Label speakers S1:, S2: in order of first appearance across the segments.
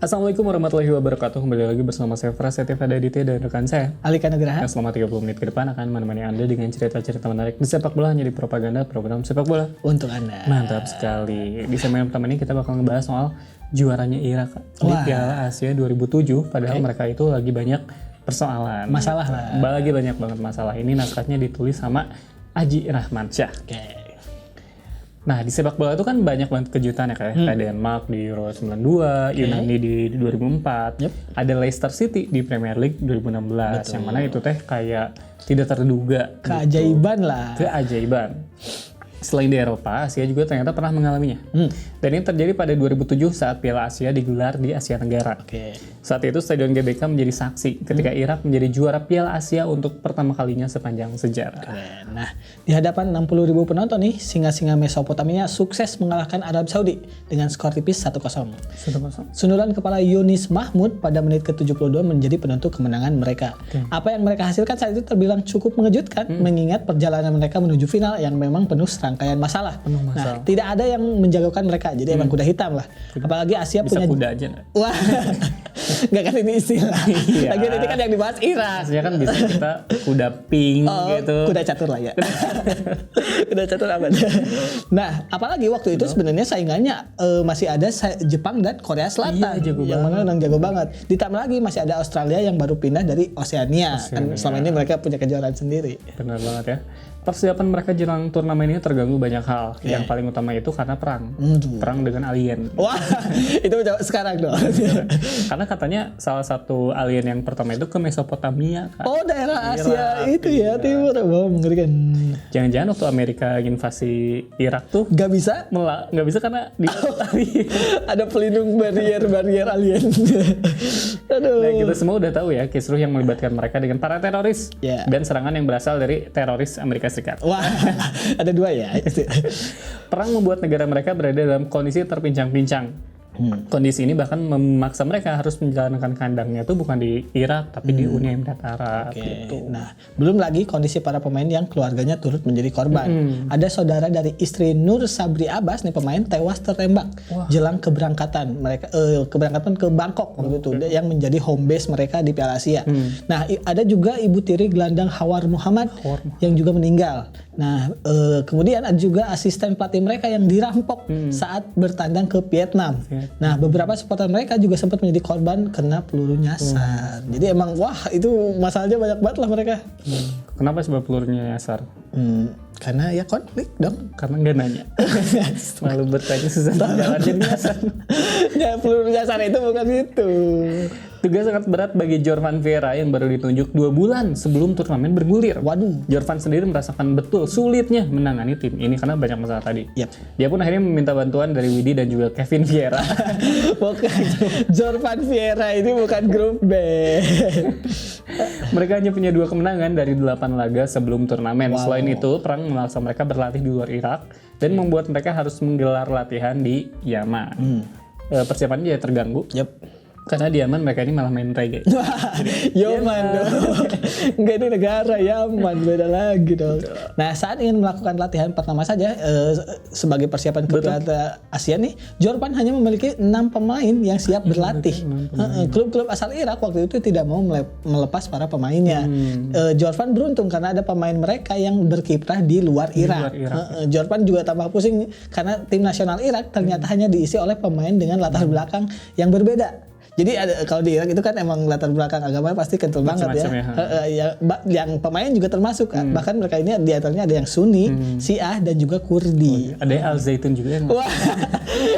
S1: Assalamualaikum warahmatullahi wabarakatuh. Kembali lagi bersama saya Prasetya Aditya dan rekan saya
S2: Alika Nugraha.
S1: yang selama 30 menit ke depan akan menemani Anda dengan cerita-cerita menarik di sepak bola hanya di propaganda program sepak bola.
S2: Untuk Anda.
S1: Mantap sekali. Di segmen pertama ini kita bakal ngebahas soal juaranya Irak di Piala Asia 2007. Padahal mereka itu lagi banyak persoalan.
S2: Masalah lah.
S1: Lagi banyak banget masalah. Ini naskahnya ditulis sama Aji Rahmansyah.
S2: Oke.
S1: Nah, di sepak bola itu kan banyak banget kejutan ya kayak Denmark di Euro 92, Yunani di 2004, ada Leicester City di Premier League 2016, yang mana itu teh kayak tidak terduga.
S2: Keajaiban lah.
S1: Keajaiban. Selain di Eropa, Asia juga ternyata pernah mengalaminya. Dan ini terjadi pada 2007 saat Piala Asia digelar di Asia Tenggara.
S2: Oke.
S1: Saat itu Stadion GBK menjadi saksi ketika Irak menjadi juara Piala Asia untuk pertama kalinya sepanjang sejarah.
S2: Keren. Nah, di hadapan 60.000 penonton nih, singa-singa Mesopotamia sukses mengalahkan Arab Saudi dengan skor tipis 1-0. Sundulan kepala Yunis Mahmud pada menit ke-72 menjadi penentu kemenangan mereka. Apa yang mereka hasilkan saat itu terbilang cukup mengejutkan, mengingat perjalanan mereka menuju final yang memang penuh rangkaian masalah. Nah, tidak ada yang menjagokan mereka, jadi emang kuda hitam lah. Apalagi Asia
S1: Bisa
S2: punya
S1: kuda aja nggak?
S2: Wah, nggak kan ini istilah. Lagi ini kan yang dibahas Irak.
S1: Maksudnya kan bisa kita kuda pink gitu.
S2: Kuda catur lah ya. Kuda catur aman. Nah, apalagi waktu itu sebenarnya saingannya masih ada Jepang dan Korea Selatan.
S1: Iya, jago
S2: yang mana jago banget. Ditambah lagi masih ada Australia yang baru pindah dari Oceania. Kan selama ini mereka punya kejuaraan sendiri.
S1: Benar banget ya. Persiapan mereka jelang turnamen ini terganggu banyak hal. Yang paling utama itu karena perang. Perang dengan alien.
S2: Wah, itu sekarang dong.
S1: Karena katanya salah satu alien yang pertama itu ke Mesopotamia. Kan?
S2: Oh, daerah Asia itu ya, timur. Wow, mengerikan.
S1: Jangan-jangan waktu Amerika invasi Irak tuh
S2: Gak bisa?
S1: nggak bisa karena di
S2: Ada pelindung barrier alien. Aduh.
S1: Nah, kita semua udah tahu ya kisruh yang melibatkan mereka dengan para teroris dan serangan yang berasal dari teroris Amerika Serikat.
S2: Wah, ada dua ya.
S1: Perang membuat negara mereka berada dalam kondisi terpincang-pincang. Kondisi ini bahkan memaksa mereka harus menjalankan kandangnya itu bukan di Irak tapi di Uni Emirat Arab. Gitu.
S2: Nah, belum lagi kondisi para pemain yang keluarganya turut menjadi korban. Ada saudara dari istri Nur Sabri Abbas nih pemain tewas tertembak jelang keberangkatan mereka keberangkatan ke Bangkok waktu itu yang menjadi home base mereka di Piala Asia. Nah, ada juga ibu tiri gelandang Hawar Muhammad yang juga meninggal. Nah, kemudian ada juga asisten pelatih mereka yang dirampok saat bertandang ke Vietnam. Nah, beberapa supporter mereka juga sempat menjadi korban kena peluru nyasar. Jadi emang wah itu masalahnya banyak banget lah mereka.
S1: Kenapa sebab pelurunya nyasar?
S2: Karena ya konflik dong.
S1: Karena nggak nanya. Malu bertanya susah jalan jadi nyasar.
S2: Ya, peluru nyasar itu bukan itu.
S1: Tugas sangat berat bagi Jorvan Vieira yang baru ditunjuk 2 bulan sebelum turnamen bergulir.
S2: Waduh.
S1: Jorvan sendiri merasakan betul sulitnya menangani tim ini karena banyak masalah tadi. Dia pun akhirnya meminta bantuan dari Widi dan juga Kevin Vieira.
S2: Bukan. Jorvan Vieira ini bukan grup B.
S1: Mereka hanya punya 2 kemenangan dari 8 laga sebelum turnamen. Selain itu, perang memaksa mereka berlatih di luar Irak dan membuat mereka harus menggelar latihan di Yaman. Persiapannya jadi terganggu. Karena di Yaman mereka ini malah main reggae.
S2: Yaman dong. Enggak, ini negara Yaman, beda lagi dong. Nah, saat ingin melakukan latihan pertama saja sebagai persiapan ke Piala Asia nih, Jorvan hanya memiliki 6 pemain yang siap berlatih. Klub-klub asal Irak waktu itu tidak mau melepas para pemainnya. Jorvan beruntung karena ada pemain mereka yang berkiprah di luar Irak. Jorvan juga tambah pusing karena tim nasional Irak ternyata hanya diisi oleh pemain dengan latar belakang yang berbeda. Jadi kalau di Irak itu kan emang latar belakang agamanya pasti kental banget ya. Yang pemain juga termasuk. Bahkan mereka ini di antaranya ada yang Sunni, Syiah dan juga Kurdi.
S1: Ada yang Al Zaitun juga yang
S2: wah,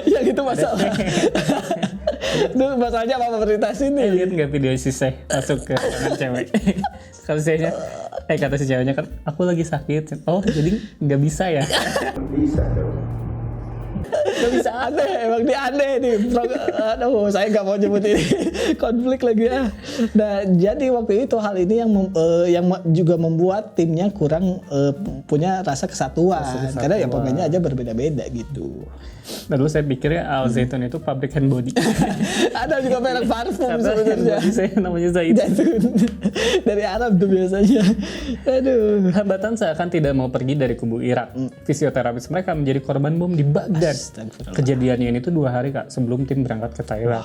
S2: yang itu masalah. Itu masalahnya apa prioritas ini?
S1: Lihat nggak video si Syekh masuk ke tangan cewek? Kalau Syekhnya, kata si ceweknya kan, aku lagi sakit. Oh, jadi nggak bisa ya?
S2: Bisa dong. Gak bisa aneh, emang dia aneh nih. Aduh, saya gak mau nyebut ini. Konflik lagi ya. Nah, jadi waktu itu hal ini yang juga membuat timnya kurang punya rasa kesatuan. Karena ya pemainnya aja berbeda-beda gitu.
S1: Nah, dulu saya pikirnya Al Zaitun itu pabrik hand body.
S2: Ada juga merek parfum sebenarnya.
S1: Saya namanya Zaitun.
S2: Dari Arab tuh biasanya. Aduh.
S1: Hambatan seakan tidak mau pergi dari kubu Irak. Fisioterapis mereka menjadi korban bom di Baghdad. Kejadiannya ini tuh 2 hari Kak sebelum tim berangkat ke Thailand.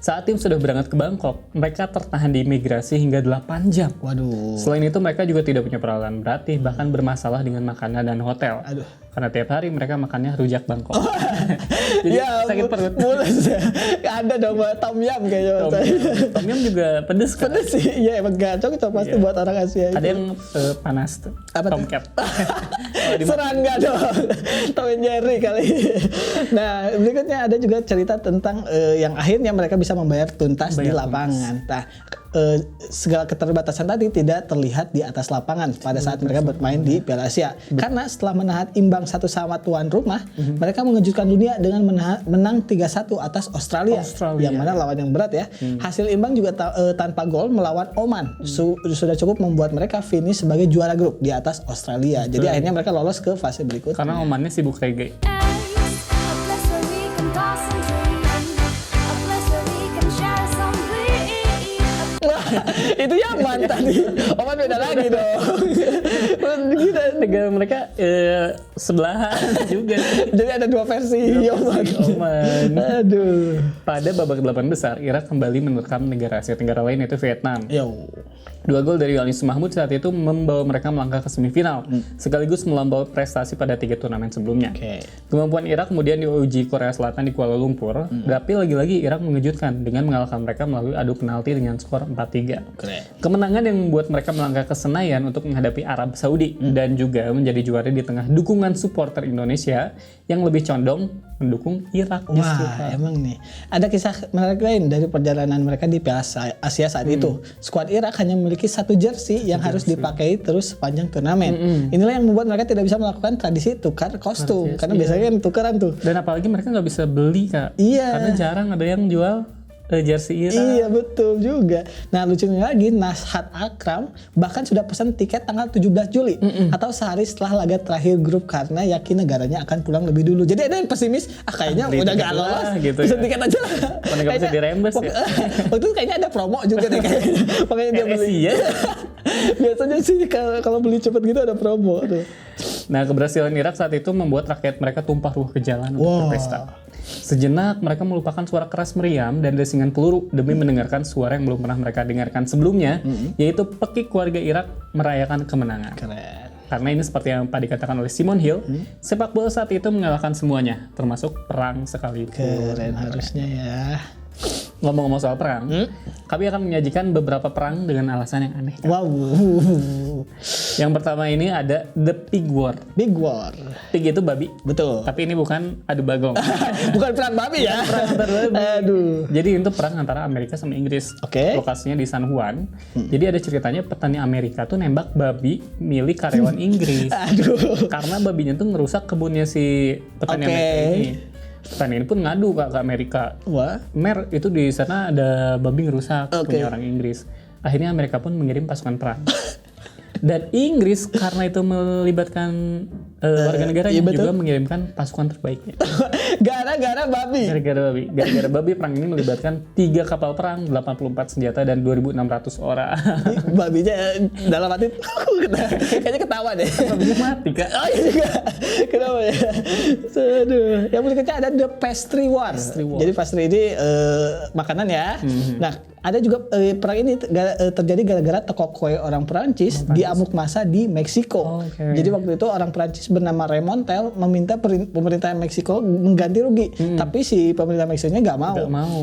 S1: Saat tim sudah berangkat ke Bangkok, mereka tertahan di imigrasi hingga 8 jam.
S2: Waduh.
S1: Selain itu mereka juga tidak punya peralatan berarti, bahkan bermasalah dengan makanan dan hotel.
S2: Aduh.
S1: Karena tiap hari mereka makannya rujak Bangkok. Jadi
S2: Ya,
S1: sakit perut.
S2: mulus ya. Ada dong Tom Yum kayaknya.
S1: Tom Yum juga pedes kan?
S2: Pedes sih, iya emang gacor itu pasti buat orang Asia.
S1: Ada yang panas tuh.
S2: Apa tuh?
S1: Tomcat.
S2: Serangga dong. Tom and Jerry kali. Nah, berikutnya ada juga cerita tentang yang akhirnya mereka bisa membayar tuntas di lapangan. Nah, segala keterbatasan tadi tidak terlihat di atas lapangan pada saat mereka bermain di Piala Asia. Karena setelah menahan imbang 1 sama tuan rumah, mereka mengejutkan dunia dengan menang 3-1 atas Australia. Yang mana lawan yang berat ya. Hasil imbang juga tanpa gol melawan Oman sudah cukup membuat mereka finish sebagai juara grup di atas Australia. Jadi akhirnya mereka lolos ke fase berikutnya.
S1: Karena Omannya sibuk reggae.
S2: Itu Yaman tadi. Oman beda lagi dong. Kita
S1: negara mereka sebelahan juga.
S2: Jadi ada 2 versi Oman. Aduh.
S1: Pada babak 8 besar, Irak kembali menerkam negara Asia Tenggara lain yaitu Vietnam. 2 gol dari Yunus Mahmud saat itu membawa mereka melangkah ke semifinal, sekaligus melampaui prestasi pada 3 turnamen sebelumnya. Kemampuan Irak kemudian diuji Korea Selatan di Kuala Lumpur, tapi lagi-lagi Irak mengejutkan dengan mengalahkan mereka melalui adu penalti dengan skor 4-3. Kemenangan yang membuat mereka melangkah ke Senayan untuk menghadapi Arab Saudi dan juga menjadi juara di tengah dukungan supporter Indonesia yang lebih condong mendukung Irak.
S2: Wah, emang nih. Ada kisah menarik lain dari perjalanan mereka di Piala Asia saat itu. Skuad Irak hanya memiliki 1 jersey yang harus dipakai terus sepanjang turnamen. Inilah yang membuat mereka tidak bisa melakukan tradisi tukar kostum. Karena biasanya kan tukeran tuh.
S1: Dan apalagi mereka nggak bisa beli, Kak.
S2: Iya.
S1: Karena jarang ada yang jual jersey Irak.
S2: Iya betul juga. Nah lucunya lagi Nashat Akram bahkan sudah pesan tiket tanggal 17 Juli atau sehari setelah laga terakhir grup karena yakin negaranya akan pulang lebih dulu. Jadi ada yang pesimis, kayaknya udah gak lolos,
S1: gitu
S2: pesan
S1: ya.
S2: tiket aja lah.
S1: Mana gak bisa dirembes ya.
S2: Waktu itu kayaknya ada promo juga deh kayaknya. Makanya dia beli.
S1: Ya.
S2: Biasanya sih kalau beli cepet gitu ada promo tuh.
S1: Nah, keberhasilan Irak saat itu membuat rakyat mereka tumpah ruah ke jalan untuk berpesta. Sejenak mereka melupakan suara keras meriam dan desingan peluru demi mendengarkan suara yang belum pernah mereka dengarkan sebelumnya, yaitu pekik warga Irak merayakan kemenangan.
S2: Keren.
S1: Karena ini seperti yang tadi dikatakan oleh Simon Hill, sepak bola saat itu mengalahkan semuanya, termasuk perang sekalipun.
S2: Keren harusnya ya.
S1: Ngomong-ngomong soal perang, kami akan menyajikan beberapa perang dengan alasan yang aneh.
S2: Wow.
S1: Yang pertama ini ada The Pig War.
S2: Big War.
S1: Pig itu babi.
S2: Betul.
S1: Tapi ini bukan adu bagong.
S2: Bukan perang babi ya.
S1: Perang antar babi.
S2: Aduh.
S1: Jadi itu perang antara Amerika sama Inggris.
S2: Oke.
S1: Lokasinya di San Juan. Jadi ada ceritanya petani Amerika tuh nembak babi milik karyawan Inggris.
S2: Aduh.
S1: Karena babinya tuh ngerusak kebunnya si petani Amerika ini. Petani ini pun ngadu ke Amerika.
S2: Wah.
S1: Mer, itu di sana ada babi ngerusak punya orang Inggris. Akhirnya Amerika pun mengirim pasukan perang. Dan Inggris karena itu melibatkan warga negaranya juga mengirimkan pasukan terbaiknya.
S2: Gara-gara babi.
S1: Gara-gara babi perang ini melibatkan 3 kapal perang, 84 senjata dan 2.600 orang.
S2: Babinya dalam hati kayaknya ketawa deh.
S1: Babinya mati, Kak.
S2: Oh iya juga. Kenapa ya? Aduh. Yang berikutnya ada The Pastry War. Jadi pastry ini makanan ya. Nah, ada juga perang ini terjadi gara-gara toko kue orang Perancis diamuk massa di Meksiko. Jadi waktu itu orang Perancis bernama Remontel meminta pemerintah Meksiko mengganti rugi. Tapi si pemerintah Meksikonya nggak mau.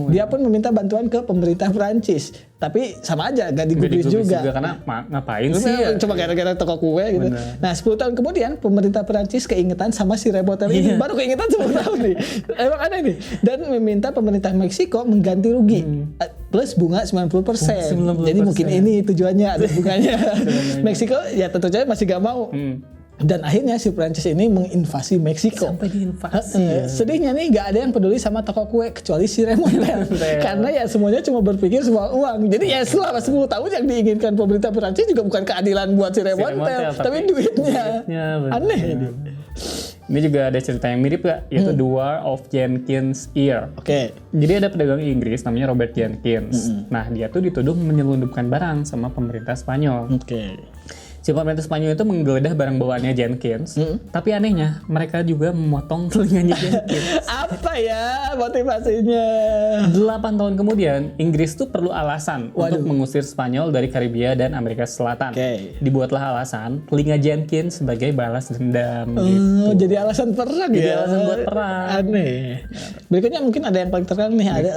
S2: Dia pun meminta bantuan ke pemerintah Perancis. Tapi sama aja gak digubris juga.
S1: Karena ngapain sih ya?
S2: Cuma gara-gara toko kue gitu. Nah 10 tahun kemudian pemerintah Perancis keingetan sama si Remontel ini. Baru keingetan 10 tahun nih. Emang aneh nih. Dan meminta pemerintah Meksiko mengganti rugi. Plus bunga 90%. Jadi mungkin ini tujuannya ada bunganya. Meksiko ya tentu saja masih gak mau. Dan akhirnya si Prancis ini menginvasi Meksiko.
S1: Sampai diinvasi.
S2: Sedihnya nih gak ada yang peduli sama toko kue kecuali si Remontel. Karena ya semuanya cuma berpikir soal uang. Jadi ya selama 10 tahun yang diinginkan pemerintah Prancis juga bukan keadilan buat si Remontel, tapi duitnya. Aneh ini.
S1: Ini juga ada cerita yang mirip gak? Yaitu The War of Jenkins Ear. Jadi ada pedagang Inggris namanya Robert Jenkins. Nah dia tuh dituduh menyelundupkan barang sama pemerintah Spanyol. Si pemerintah Spanyol itu menggeledah barang bawaannya Jenkins, tapi anehnya mereka juga memotong telinganya Jenkins.
S2: Apa ya motivasinya?
S1: 8 tahun kemudian, Inggris tuh perlu alasan untuk mengusir Spanyol dari Karibia dan Amerika Selatan. Dibuatlah alasan telinga Jenkins sebagai balas dendam. Gitu.
S2: Jadi alasan perang
S1: Jadi
S2: ya?
S1: alasan buat perang.
S2: Aneh. Berikutnya mungkin ada yang paling terkenal nih, ada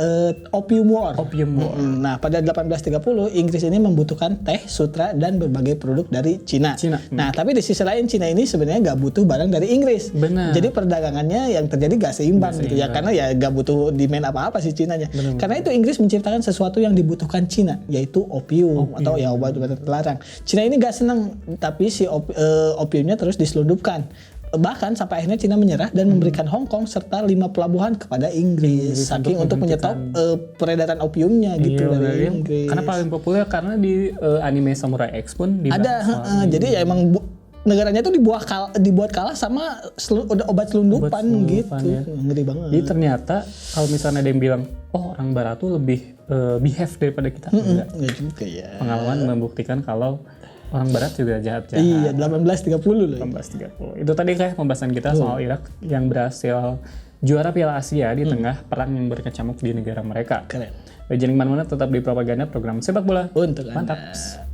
S2: Opium War.
S1: Opium War.
S2: Nah, pada 1830 Inggris ini membutuhkan teh, sutra, dan berbagai produk dari Cina. Nah, tapi di sisi lain Cina ini sebenarnya nggak butuh barang dari Inggris.
S1: Benar.
S2: Jadi perdagangannya yang terjadi nggak seimbang gitu ya, karena ya nggak butuh demand apa-apa sih Cinanya. Karena itu Inggris menciptakan sesuatu yang dibutuhkan Cina, yaitu opium. Atau ya obat-obatan terlarang. Cina ini nggak senang, tapi si opiumnya terus diselundupkan. Bahkan sampai akhirnya Cina menyerah dan memberikan Hong Kong serta 5 pelabuhan kepada Inggris saking untuk menyetop peredaran opiumnya gitu dari Inggris.
S1: Karena paling populer karena di anime Samurai X pun
S2: ada, jadi ya emang negaranya tuh dibuat kalah sama obat selundupan gitu.
S1: Ya.
S2: Ngeri banget.
S1: Jadi ternyata kalau misalnya ada yang bilang, oh orang Barat tuh lebih behave daripada kita, enggak
S2: juga ya.
S1: Pengalaman membuktikan kalau orang Barat juga jahat-jahat.
S2: Iya, 1830 loh.
S1: 1830. Itu tadi kayak pembahasan kita soal Irak yang berhasil juara Piala Asia di tengah perang yang berkecamuk di negara mereka.
S2: Keren.
S1: Jangan kemana-mana, tetap di Propaganda, program sepak bola.
S2: Untuk
S1: Mantap.
S2: Anda.